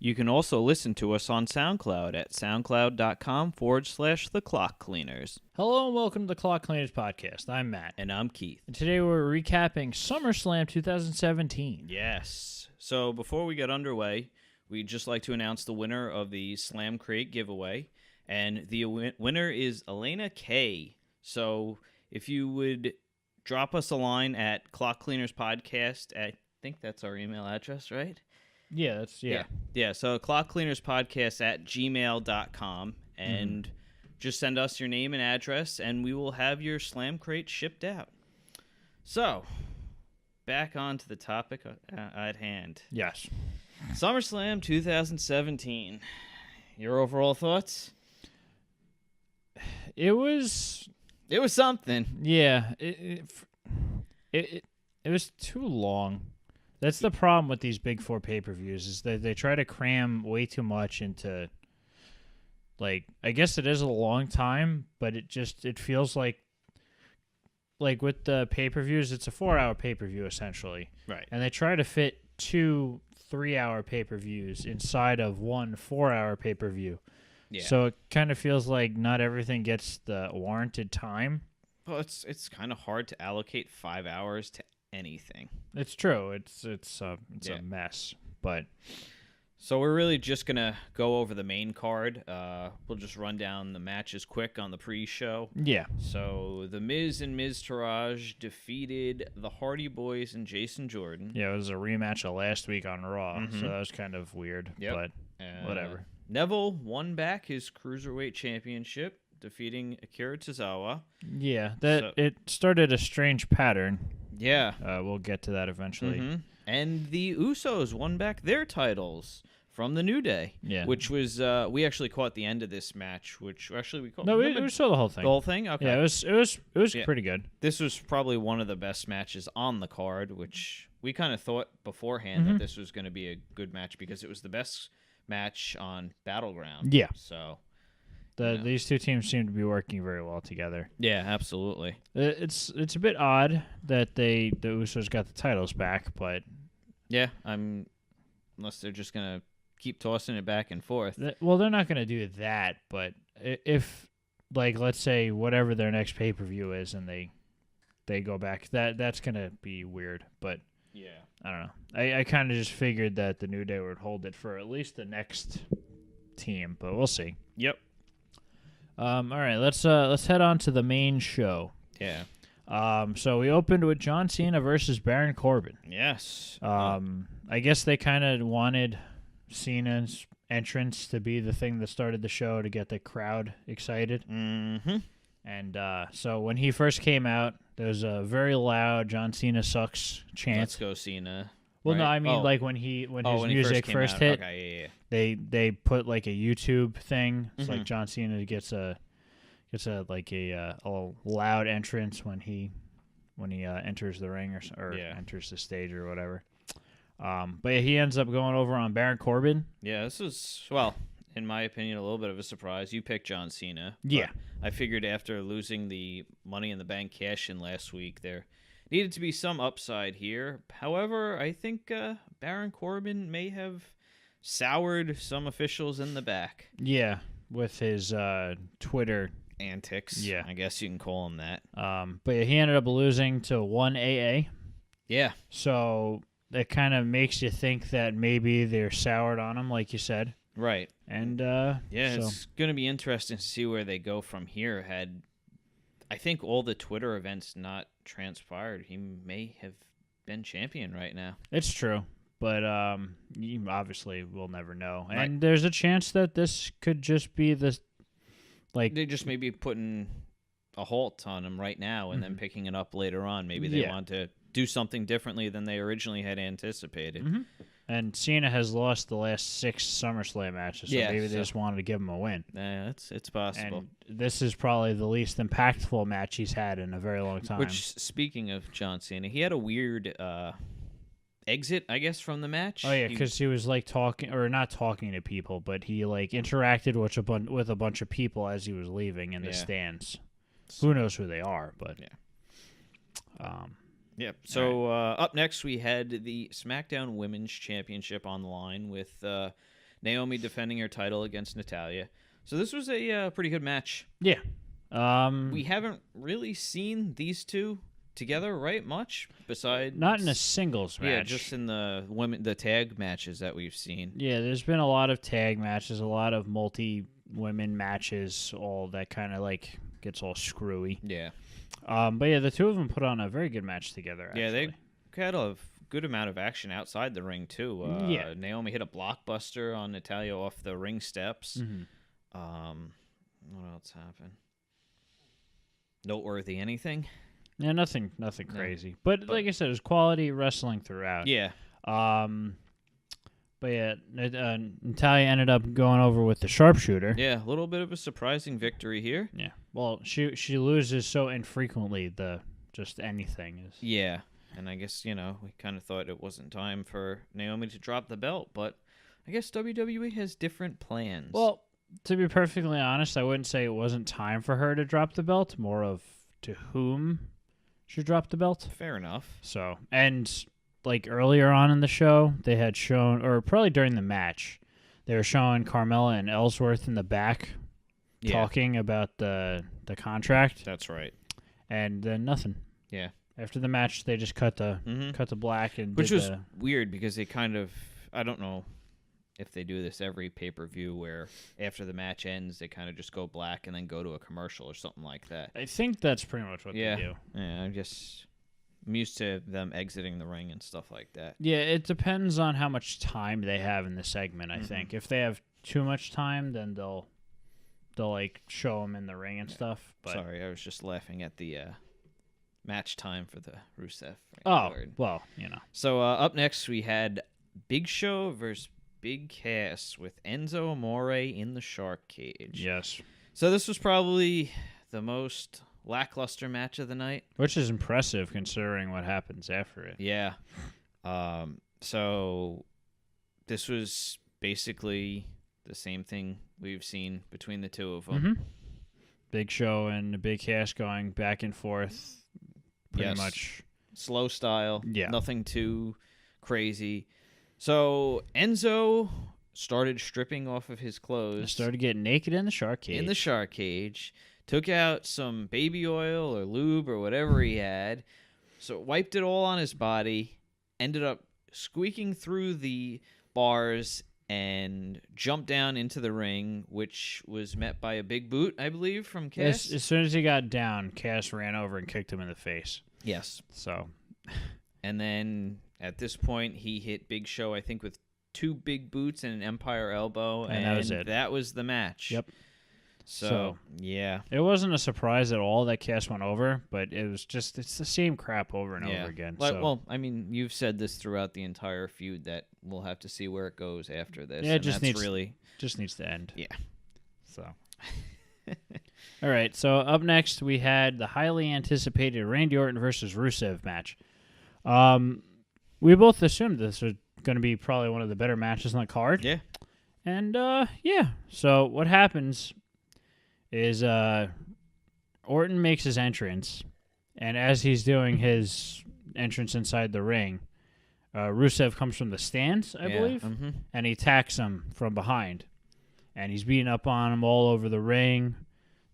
You can also listen to us on SoundCloud at soundcloud.com/The Clock Cleaners. Hello and welcome to the Clock Cleaners Podcast. I'm Matt. And I'm Keith. And today we're recapping SummerSlam 2017. Yes. So before we get underway, we'd just like to announce the winner of the Slam Crate giveaway. And the winner is Elena K. So if you would drop us a line at Clock Cleaners Podcast at, I think that's our email address, right? Yeah. So clockcleanerspodcast at gmail.com and just send us your name and address and we will have your Slam Crate shipped out. So, back on to the topic at hand. Yes. SummerSlam 2017. Your overall thoughts? It was something. Yeah. It was too long. That's the problem with these big four pay-per-views is that they try to cram way too much into, like, I guess it is a long time, but it feels like with the pay-per-views, it's a 4-hour pay-per-view essentially. Right. And they try to fit 2 3-hour pay-per-views inside of 1 4-hour pay-per-view. Yeah. So it kind of feels like not everything gets the warranted time. Well, it's kind of hard to allocate 5 hours to anything. It's true. It's a mess. But so we're really just gonna go over the main card. We'll just run down the matches quick on the pre-show. yeah, So the Miz and Miz Taraj defeated the Hardy Boys and Jason Jordan. it was a rematch of last week on Raw, so that was kind of weird. Yep. But whatever. Neville won back his Cruiserweight Championship, defeating Akira Tozawa. Yeah, it started a strange pattern. Yeah. We'll get to that eventually. And the Usos won back their titles from the New Day. Yeah. Which was, we actually caught the end of this match, which actually we caught. No, we saw the whole thing. The whole thing? Okay. Yeah, it was pretty good. This was probably one of the best matches on the card, which we kind of thought beforehand that this was going to be a good match because it was the best match on Battleground. Yeah. So These two teams seem to be working very well together. yeah, absolutely. It's a bit odd that the Usos got the titles back, but Yeah, unless they're just gonna keep tossing it back and forth. they're not going to do that. But if, like, let's say whatever their next pay-per-view is, and they go back, that's going to be weird. But Yeah. I don't know. I kind of just figured that the New Day would hold it for at least the next team, but we'll see. Yep. All right, let's head on to the main show. Yeah. So we opened with John Cena versus Baron Corbin. Yes. I guess they kind of wanted Cena's entrance to be the thing that started the show to get the crowd excited. Mm-hmm. And so when he first came out, there was a very loud "John Cena sucks" chant. Let's go, Cena. Well, right? no, I mean like when his music first hit. Okay, yeah. They put like a YouTube thing. It's like John Cena gets a loud entrance when he enters the ring or enters the stage or whatever. But yeah, he ends up going over on Baron Corbin. Yeah, this was, well, in my opinion, a little bit of a surprise. You picked John Cena. Yeah. I figured after losing the Money in the Bank cash-in last week, there needed to be some upside here. However, I think Baron Corbin may have soured some officials in the back. Yeah, with his Twitter antics. Yeah. I guess you can call him that. But yeah, he ended up losing to 1AA. Yeah. So that kind of makes you think that maybe they're soured on him, like you said. Right. And it's going to be interesting to see where they go from here. Had I think all the Twitter events not transpired, he may have been champion right now. It's true, but you obviously will never know. Right. And there's a chance that this could just be the they just may be putting a halt on him right now and then picking it up later on. Maybe they want to do something differently than they originally had anticipated. And Cena has lost the last 6 SummerSlam matches, so maybe they just wanted to give him a win. Yeah, it's possible. And this is probably the least impactful match he's had in a very long time. Which, speaking of John Cena, he had a weird exit, I guess, from the match. Oh, yeah, because he was, like, talking, or not talking to people, but he, like, interacted with a bunch of people as he was leaving in the stands. Who knows who they are, but... Yeah. Yep. So up next we had the SmackDown Women's Championship on the line with Naomi defending her title against Natalya. So this was a pretty good match. Yeah. We haven't really seen these two together, right? Much besides not in a singles match. Yeah, just in the tag matches that we've seen. Yeah, there's been a lot of tag matches, a lot of multi-women matches, all that kind of like gets all screwy. Yeah. But yeah, the two of them put on a very good match together. Actually. Yeah, they had a good amount of action outside the ring too. Yeah. Naomi hit a blockbuster on Natalya off the ring steps. Mm-hmm. What else happened? Noteworthy anything? Yeah, nothing crazy. But like I said, it was quality wrestling throughout. Yeah. But yeah, Natalya ended up going over with the sharpshooter. Yeah, a little bit of a surprising victory here. Yeah. Well, she loses so infrequently. Just anything is. Yeah, and I guess we kind of thought it wasn't time for Naomi to drop the belt, but I guess WWE has different plans. Well, to be perfectly honest, I wouldn't say it wasn't time for her to drop the belt. More of to whom she dropped the belt. Fair enough. So, and like earlier on in the show, they had shown, or probably during the match, they were showing Carmella and Ellsworth in the back talking about the contract. That's right. And then nothing. Yeah. After the match, they just cut the black and which was weird because they kind of, I don't know if they do this every pay-per-view where after the match ends they kind of just go black and then go to a commercial or something like that. I think that's pretty much what they do. Yeah, I guess I'm used to them exiting the ring and stuff like that. Yeah, it depends on how much time they have in the segment, I think. If they have too much time, then they'll like show them in the ring and stuff. But sorry, I was just laughing at the match time for the Rusev. Well, So up next we had Big Show versus Big Cass with Enzo Amore in the shark cage. Yes. So this was probably the most lackluster match of the night. Which is impressive considering what happens after it. Yeah. So this was basically the same thing we've seen between the two of them. Mm-hmm. Big Show and Big Cass going back and forth pretty much. Slow style. Yeah. Nothing too crazy. So Enzo started stripping off of his clothes. Started getting naked in the shark cage. In the shark cage. Took out some baby oil or lube or whatever he had. So wiped it all on his body. Ended up squeaking through the bars and jumped down into the ring, which was met by a big boot, I believe, from Cass. As soon as he got down, Cass ran over and kicked him in the face. Yes. So. And then at this point, he hit Big Show, I think, with 2 big boots and an Empire elbow. And that was it. That was the match. Yep. So, yeah. It wasn't a surprise at all that Cass went over, but it's the same crap over and over again. Well, I mean, you've said this throughout the entire feud that we'll have to see where it goes after this. Yeah, it just needs to end. Yeah. So. All right, so up next we had the highly anticipated Randy Orton versus Rusev match. We both assumed this was going to be probably one of the better matches on the card. Yeah. And, so what happens is Orton makes his entrance, and as he's doing his entrance inside the ring, Rusev comes from the stands, I believe, and he attacks him from behind. And he's beating up on him all over the ring.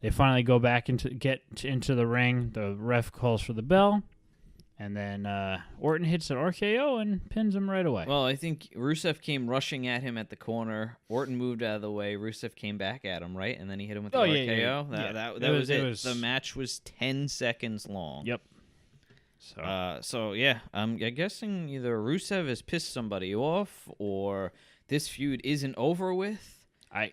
They finally go back into the ring. The ref calls for the bell. And then Orton hits an RKO and pins him right away. Well, I think Rusev came rushing at him at the corner. Orton moved out of the way. Rusev came back at him, right? And then he hit him with the RKO. That was it. The match was 10 seconds long. Yep. So yeah, I'm guessing either Rusev has pissed somebody off or this feud isn't over with. I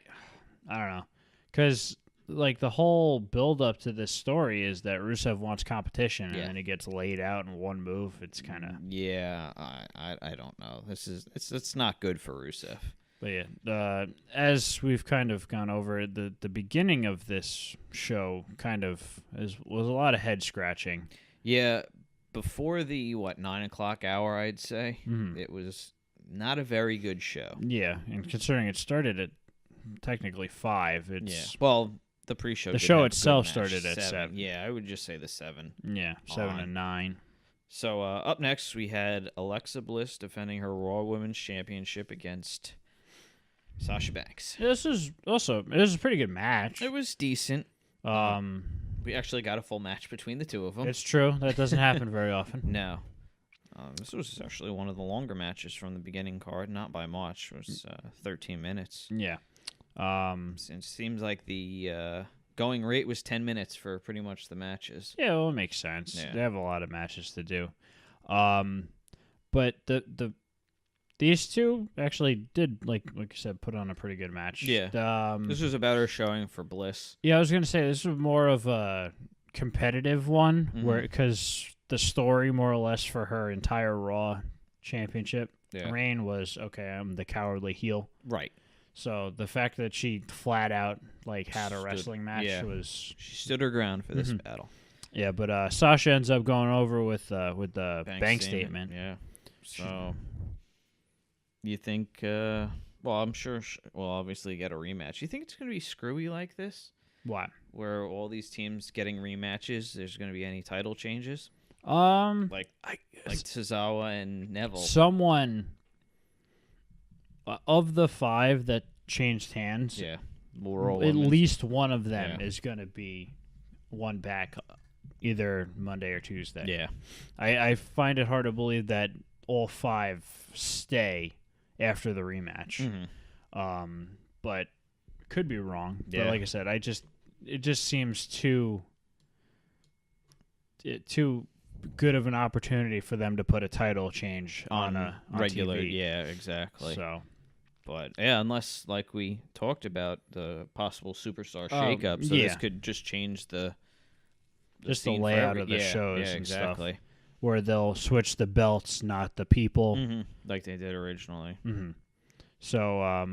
don't know. Because like the whole build up to this story is that Rusev wants competition and then he gets laid out in one move. It's kind of I don't know. It's not good for Rusev. But yeah, as we've kind of gone over, the beginning of this show kind of was a lot of head scratching. Yeah, before the 9 o'clock hour, I'd say it was not a very good show. Yeah, and considering it started at technically 5, it's well. The pre-show. The show itself started at 7. Yeah, I would just say the 7. Yeah, 7 and 9. So up next we had Alexa Bliss defending her Raw Women's Championship against Sasha Banks. This is a pretty good match. It was decent. Um, We actually got a full match between the two of them. it's true. That doesn't happen very often. No. This was actually one of the longer matches from the beginning card, not by much. It was 13 minutes. Yeah. It seems like the going rate was 10 minutes for pretty much the matches. Yeah, well, it makes sense. Yeah. They have a lot of matches to do. But these two actually did, like you said, put on a pretty good match. Yeah. This was a better showing for Bliss. Yeah, I was gonna say this was more of a competitive one, because the story more or less for her entire Raw championship reign was, okay, I'm the cowardly heel. Right. So the fact that she flat out had a wrestling match was, she stood her ground for this battle. Yeah, but Sasha ends up going over with the bank statement. Yeah. So you think? Well, I'm sure. We'll obviously get a rematch. You think it's going to be screwy like this? What? Where all these teams getting rematches? There's going to be any title changes? Like Tozawa and Neville. Someone of the 5 that changed hands, Yeah, at least one of them is going to be one back either Monday or Tuesday. Yeah. I find it hard to believe that all 5 stay after the rematch. But could be wrong. Yeah. But like I said, it just seems too good of an opportunity for them to put a title change on regular TV. Yeah, exactly. So, but yeah, unless like we talked about the possible superstar shakeup, so this could just change the layout of the shows and exactly. stuff, where they'll switch the belts, not the people, like they did originally. So,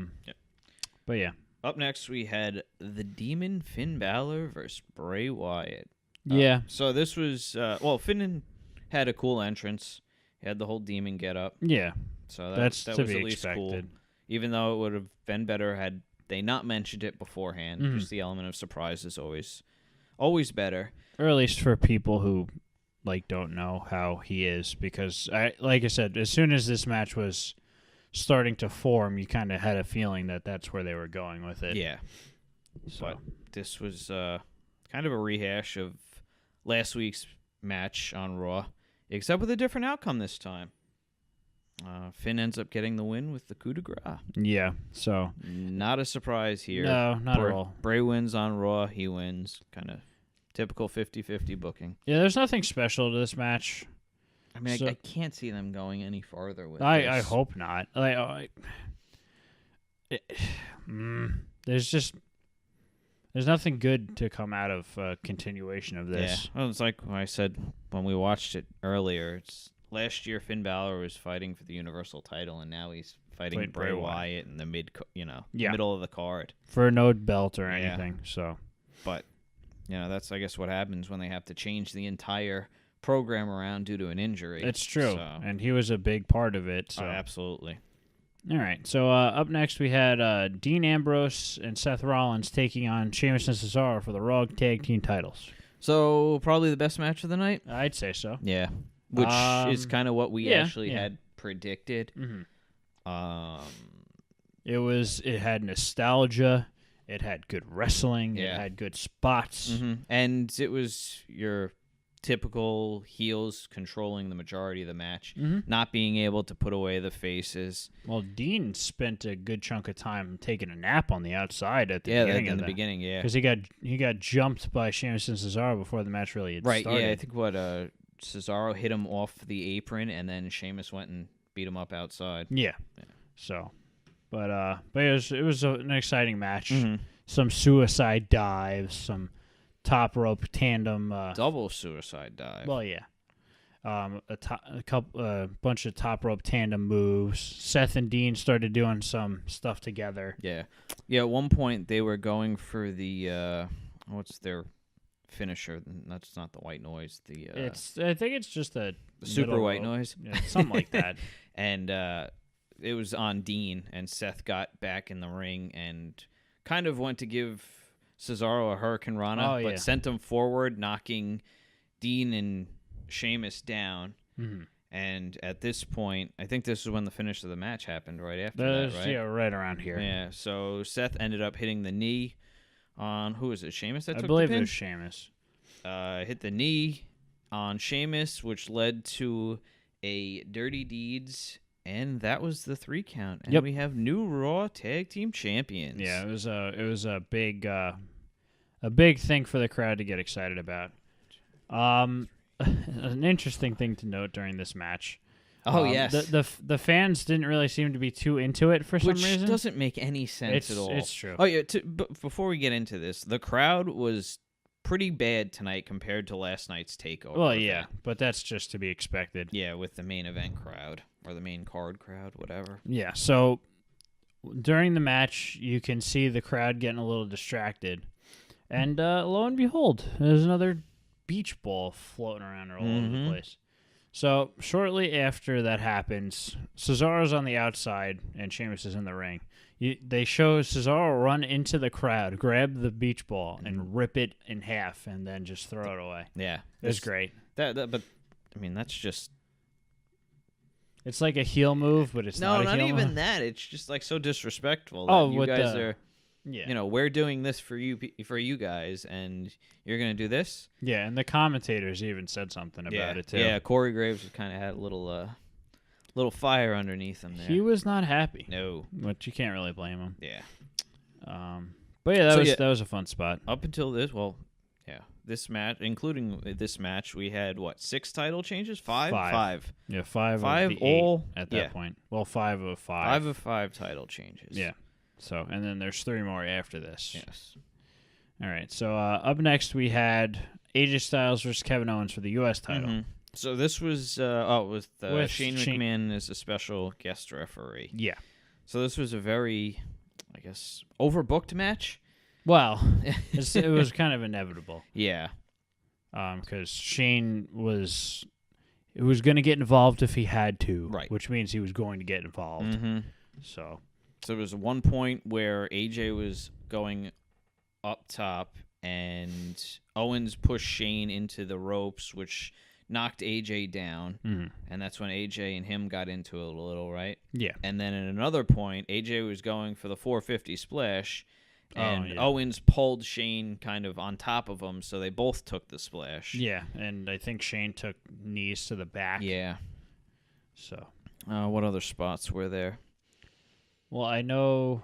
but yeah. Up next, we had the Demon Finn Balor versus Bray Wyatt. Yeah. So this was Finn had a cool entrance. He had the whole demon get up. Yeah. So that's that to was be at least expected. Cool. Even though it would have been better had they not mentioned it beforehand. Just the element of surprise is always better. Or at least for people who don't know how he is, because like I said, as soon as this match was starting to form, you kind of had a feeling that that's where they were going with it. Yeah. So. But this was kind of a rehash of last week's match on Raw, except with a different outcome this time. Finn ends up getting the win with the coup de grace. Yeah, so. Not a surprise here. No, not at all. Bray wins on Raw, he wins. Kind of typical 50-50 booking. Yeah, there's nothing special to this match. I mean, I can't see them going any farther with this. I hope not. There's nothing good to come out of continuation of this. Yeah, well, it's like I said when we watched it earlier. It's last year Finn Balor was fighting for the Universal title, and now he's fighting Bray Wyatt in the middle of the card for no belt or anything. So, but that's I guess what happens when they have to change the entire program around due to an injury. It's true, so. And he was a big part of it. So. Absolutely. All right, so up next we had Dean Ambrose and Seth Rollins taking on Sheamus and Cesaro for the Raw Tag Team titles. So probably the best match of the night? I'd say so. Yeah, which is kind of what we had predicted. It had nostalgia. It had good wrestling. It had good spots. And it was your typical heels controlling the majority of the match, not being able to put away the faces. Well, Dean spent a good chunk of time taking a nap on the outside at the beginning. Because he got jumped by Sheamus and Cesaro before the match really had started. Right, yeah, I think Cesaro hit him off the apron, and then Sheamus went and beat him up outside. Yeah. So, but it was an exciting match. Some suicide dives, some top rope tandem, double suicide dive. Well, yeah, a bunch of top rope tandem moves. Seth and Dean started doing some stuff together. Yeah. At one point they were going for the what's their finisher? That's not the white noise. I think it's just the super white noise, something like that. And it was on Dean, and Seth got back in the ring and kind of went to give Cesaro a Hurricane Rana, but sent him forward, knocking Dean and Sheamus down. And at this point, I think this is when the finish of the match happened. Right after that, right? Yeah, right around here. Yeah. So Seth ended up hitting the knee on who was it? Sheamus that I took believe the pin. it was Sheamus. Hit the knee on Sheamus, which led to a Dirty Deeds, and that was the 3 count. And we have new Raw Tag Team Champions. Yeah, it was a big thing for the crowd to get excited about. An interesting thing to note during this match. Oh yes, the fans didn't really seem to be too into it for some reason. Which doesn't make any sense at all. It's true. Oh yeah. Before we get into this, the crowd was pretty bad tonight compared to last night's takeover. Well, yeah, but that's just to be expected. Yeah, with the main event crowd or the main card crowd, whatever. Yeah. So during the match, you can see the crowd getting a little distracted, and lo and behold, there's another beach ball floating around all over the place. So shortly after that happens, Cesaro's on the outside and Sheamus is in the ring. They show Cesaro run into the crowd, grab the beach ball, and rip it in half, and then just throw it away. Yeah, it's great. But I mean, that's just. It's like a heel move, but it's not a heel move. No, not even that. It's just like so disrespectful. Oh, you guys are. Yeah. You know, we're doing this for you guys, and you're gonna do this. Yeah, and the commentators even said something about it too. Yeah, Corey Graves kind of had a little fire underneath him there. He was not happy. No, but you can't really blame him. Yeah. But yeah, that was a fun spot. Up until this, this match, including this match, we had 6 title changes? Five. Yeah, five of the all 8 at that point. Well, 5 of 5. 5 of 5 title changes. Yeah. So, and then there's 3 more after this. Yes. All right. So up next we had AJ Styles versus Kevin Owens for the U.S. title. Mm-hmm. So this was with Shane McMahon as a special guest referee. Yeah. So this was a very, I guess, overbooked match. Well, it was kind of inevitable. Yeah. Because Shane was going to get involved if he had to. Right. Which means he was going to get involved. Mm-hmm. So there was one point where AJ was going up top, and Owens pushed Shane into the ropes, which knocked AJ down. Mm-hmm. And that's when AJ and him got into it a little, right? Yeah. And then at another point, AJ was going for the 450 splash, and yeah. Owens pulled Shane kind of on top of him, so they both took the splash. Yeah, and I think Shane took knees to the back. Yeah. So. What other spots were there? Well, I know.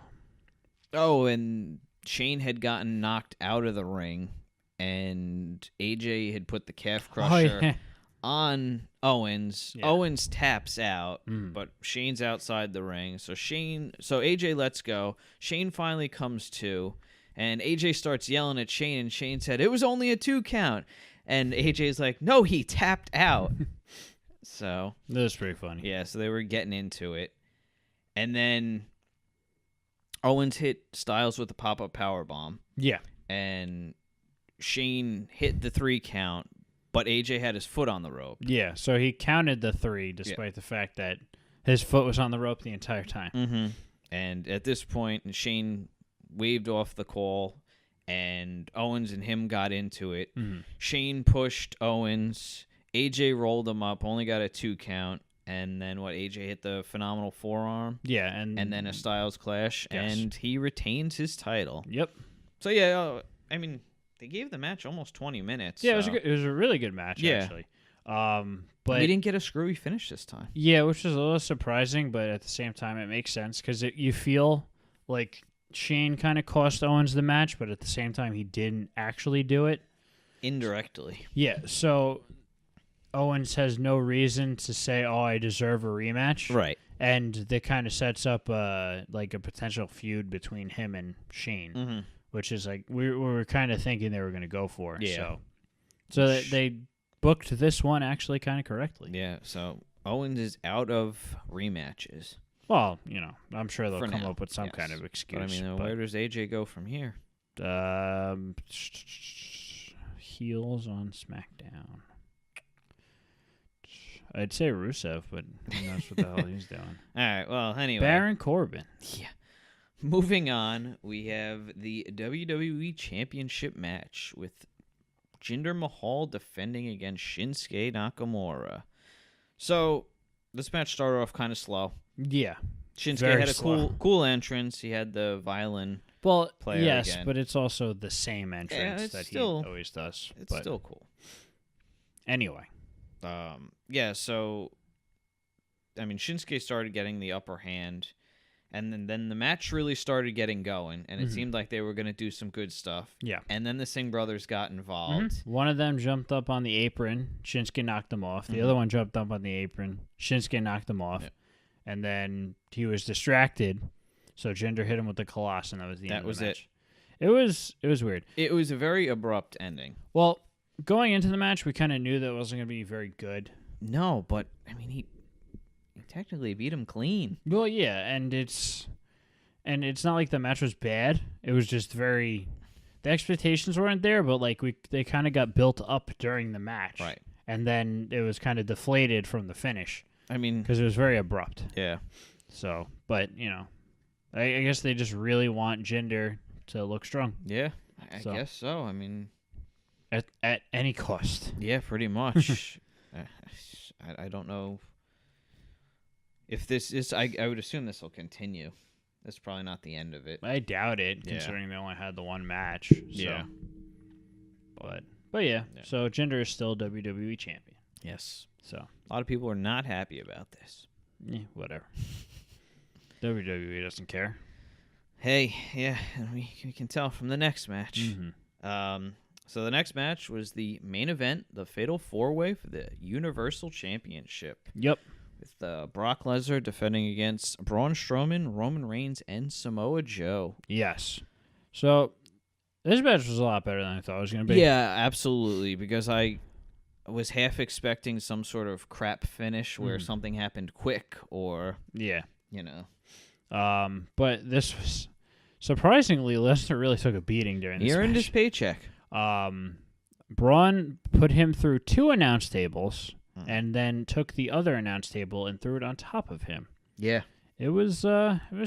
Oh, and Shane had gotten knocked out of the ring, and AJ had put the calf crusher on Owens. Yeah. Owens taps out, but Shane's outside the ring. So AJ lets go. Shane finally comes to, and AJ starts yelling at Shane, and Shane said, "It was only a 2 count." And AJ's like, "No, he tapped out." So that was pretty funny. Yeah, so they were getting into it. And then Owens hit Styles with a pop-up powerbomb. Yeah. And Shane hit the 3 count, but AJ had his foot on the rope. Yeah, so he counted the 3 despite the fact that his foot was on the rope the entire time. Mm-hmm. And at this point, Shane waved off the call, and Owens and him got into it. Mm-hmm. Shane pushed Owens. AJ rolled him up, only got a 2 count. And then AJ hit the phenomenal forearm. Yeah, and then a Styles clash, yes. and he retains his title. Yep. So yeah, I mean, they gave the match almost 20 minutes. Yeah, it was a really good match actually. But we didn't get a screwy finish this time. Yeah, which was a little surprising, but at the same time, it makes sense because you feel like Shane kind of cost Owens the match, but at the same time, he didn't actually do it. Indirectly. Yeah, so Owens has no reason to say, "Oh, I deserve a rematch." Right. And that kind of sets up like a potential feud between him and Shane, which is like we were kind of thinking they were going to go for. Yeah. So they booked this one actually kind of correctly. Yeah. So Owens is out of rematches. Well, I'm sure they'll For come now, up with some kind of excuse. But I mean, where does AJ go from here? Heels on SmackDown. I'd say Rusev, but who knows what the hell he's doing. All right, well, anyway. Baron Corbin. Yeah. Moving on, we have the WWE Championship match with Jinder Mahal defending against Shinsuke Nakamura. So this match started off kind of slow. Yeah. Shinsuke Very had a slow. cool entrance. He had the violin. Well, Player yes, again. but it's also the same entrance it's that still- he always does. It's But still cool. anyway. Yeah, so I mean, Shinsuke started getting the upper hand, and then the match really started getting going, and it seemed like they were going to do some good stuff. Yeah. And then the Singh brothers got involved. One of them jumped up on the apron. Shinsuke knocked him off. The other one jumped up on the apron. Shinsuke knocked him off. Yep. And then he was distracted, so Jinder hit him with the Colossus, and that was the end of the match. It was weird. It was a very abrupt ending. Well, going into the match, we kind of knew that it wasn't going to be very good. No, but I mean, he technically beat him clean. Well, yeah, and it's not like the match was bad. It was just the expectations weren't there, but like they kind of got built up during the match, Right. And then it was kind of deflated from the finish I mean, because it was very abrupt. yeah. So, but I guess they just really want Jinder to look strong Yeah, I So. guess so. I mean, at any cost. yeah, pretty much. I don't know if this is. I would assume this will continue. That's probably not the end of it. I doubt it, Yeah. considering they only had the one match. So. Yeah. But yeah. So Jinder is still WWE champion. Yes. So A lot of people are not happy about this. whatever. WWE doesn't care. Hey, yeah, and we can tell from the next match. Mm-hmm. So the next match was the main event, the Fatal 4-Way for the Universal Championship. Yep. With Brock Lesnar defending against Braun Strowman, Roman Reigns, and Samoa Joe. Yes. So this match was a lot better than I thought it was going to be. Yeah, absolutely, because I was half expecting some sort of crap finish where something happened quick or, Yeah. But this was surprisingly, Lesnar really took a beating during this he earned match. his paycheck. Braun put him through 2 announce tables and then took the other announce table and threw it on top of him. Yeah. It was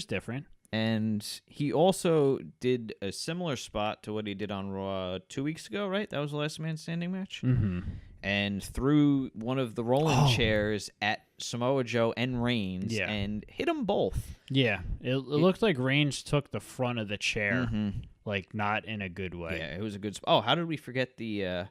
different. And he also did a similar spot to what he did on Raw 2 weeks ago, right? That was the last man standing match. Mm-hmm. And threw one of the rolling chairs at Samoa Joe and Reigns and hit them both. Yeah, it looked like Reigns took the front of the chair, Mm-hmm. like not in a good way. Yeah, it was a good spot. Oh, how did we forget the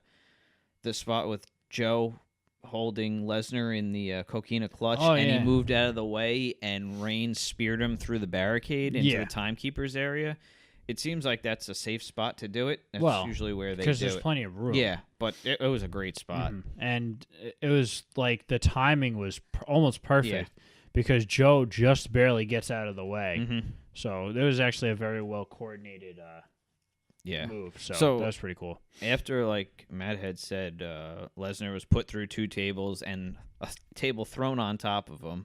spot with Joe holding Lesnar in the coquina clutch, and he moved out of the way, and Reigns speared him through the barricade into the timekeeper's area. It seems like that's a safe spot to do it. That's usually where they do it. Because there's plenty of room. Yeah, but it was a great spot. And it was like the timing was almost perfect because Joe just barely gets out of the way. Mm-hmm. So it was actually a very well coordinated move. So that was pretty cool. After, like Matt had said, Lesnar was put through 2 tables and a table thrown on top of him.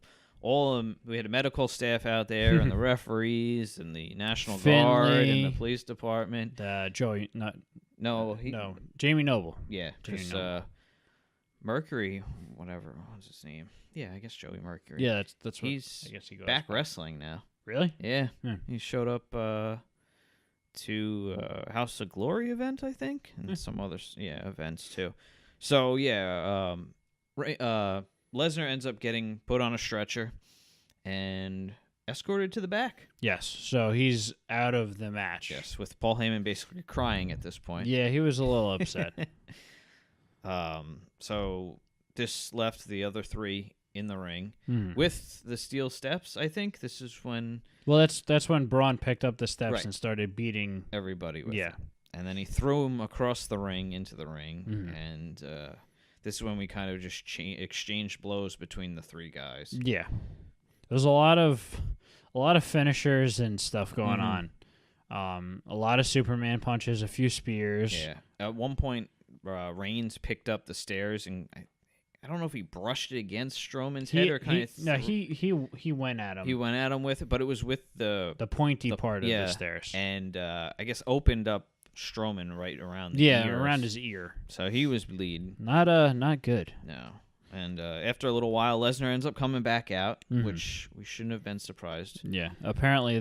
We had a medical staff out there, and the referees, and the National Guard, and the police department. Joey, Jamie Noble. Yeah, just Mercury, whatever was his name. Yeah, I guess Joey Mercury. Yeah, that's what he's I guess he goes back by. wrestling now. Really? Yeah, Hmm. he showed up to House of Glory event, I think, and some other events too. So Lesnar ends up getting put on a stretcher and escorted to the back. Yes. So he's out of the match. Yes, with Paul Heyman basically crying at this point. Yeah, he was a little upset. So this left the other 3 in the ring Hmm. with the steel steps. I think this is when Well, that's when Braun picked up the steps Right. and started beating. everybody with Yeah. it. And then he threw him across the ring into the ring, Mhm. and this is when we kind of just exchanged blows between the 3 guys. Yeah. There's a lot of finishers and stuff going Mhm. on. A lot of Superman punches, a few spears. Yeah. At one point, Reigns picked up the stairs, and I don't know if he brushed it against Strowman's head or kind of. He went at him. He went at him with it, but it was with the pointy part of yeah, the stairs. and I guess opened up Strowman right around the ear. around his ear. So he was bleeding. Not good. No. And after a little while, Lesnar ends up coming back out, Mhm. which we shouldn't have been surprised. Yeah. Apparently,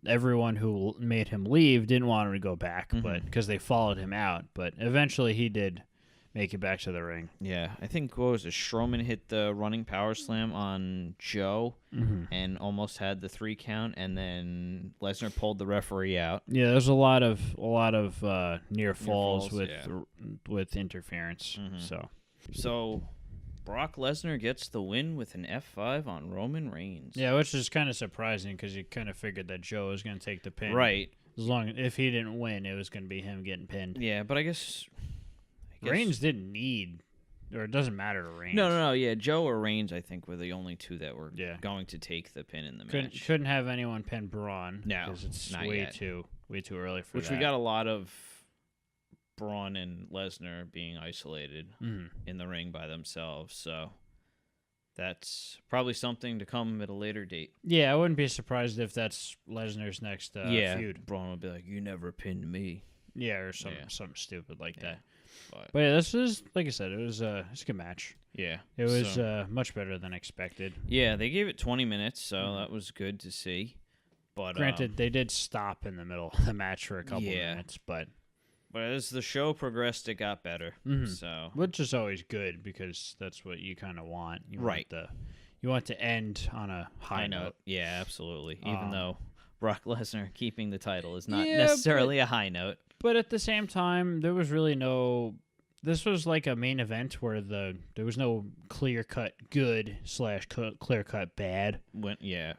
everyone who made him leave didn't want him to go back, Mhm. but because they followed him out. But eventually, he did make it back to the ring. Yeah, I think, what was it, Strowman hit the running power slam on Joe and almost had the 3 count, and then Lesnar pulled the referee out. Yeah, there's a lot of near falls falls, with interference. So Brock Lesnar gets the win with an F5 on Roman Reigns. Yeah, which is kind of surprising because you kind of figured that Joe was going to take the pin. Right. If he didn't win, it was going to be him getting pinned. Yeah, but I guess Reigns didn't need, or it doesn't matter to Reigns. No. Yeah, Joe or Reigns, I think, were the only 2 that were going to take the pin in the match. Couldn't have anyone pin Braun. No, because it's not way yet. too early for Which that. we got a lot of Braun and Lesnar being isolated in the ring by themselves, so that's probably something to come at a later date. Yeah, I wouldn't be surprised if that's Lesnar's next feud. Braun would be like, "You never pinned me." Yeah, or something stupid like that. But yeah, this is, like I said, it's a good match. Yeah, it was much better than expected. Yeah, they gave it 20 minutes, so that was good to see. But granted, they did stop in the middle of the match for a couple minutes, but as the show progressed, it got better. So, which is always good because that's what you kind of want. You want to end on a high note. Yeah, absolutely. Even though Brock Lesnar keeping the title is not necessarily a high note. But at the same time, there was really no. This was like a main event where there was no clear cut good / clear cut bad.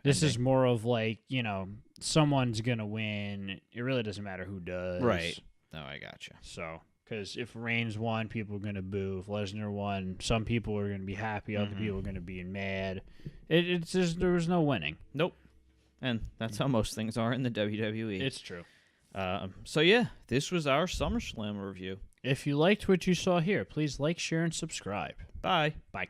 This is more of like, someone's gonna win. It really doesn't matter who does. Right. No, I gotcha. So, because if Reigns won, people are gonna boo. If Lesnar won, some people are gonna be happy. Other people are gonna be mad. It's just there was no winning. Nope. And that's how most things are in the WWE. It's true. So yeah, this was our SummerSlam review. If you liked what you saw here, please like, share, and subscribe. Bye. Bye.